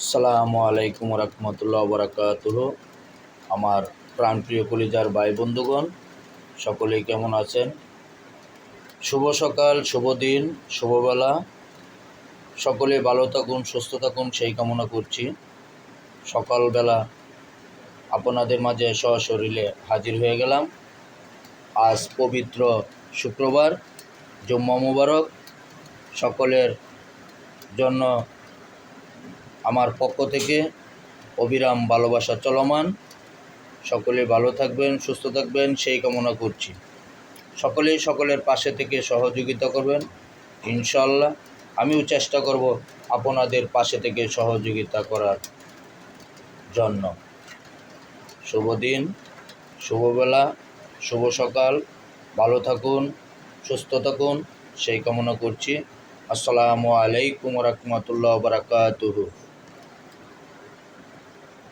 আসসালামু আলাইকুম রহমতুল্লাহ বরকাতুহ। আমার প্রাণপ্রিয় কলিজার ভাই বন্ধুগণ, সকলেই কেমন আছেন? শুভ সকাল, শুভ দিন, শুভবেলা। সকলে ভালো থাকুন, সুস্থ থাকুন সেই কামনা করছি। সকালবেলা আপনাদের মাঝে সশরীরে হাজির হয়ে গেলাম। আজ পবিত্র শুক্রবার, জুম্মা মুবারক। সকলের জন্য আমার পক্ষ থেকে অবিরাম ভালোবাসা চলমান। সকলে ভালো থাকবেন, সুস্থ থাকবেন সেই কামনা করছি। সকলেই সকলের পাশে থেকে সহযোগিতা করবেন ইনশাআল্লাহ। আমিও চেষ্টা করব আপনাদের পাশে থেকে সহযোগিতা করার জন্য। শুভ দিন, শুভবেলা, শুভ সকাল। ভালো থাকুন, সুস্থ থাকুন সেই কামনা করছি। আসসালামু আলাইকুম রহমতুল্লাহ বরকাতুহু।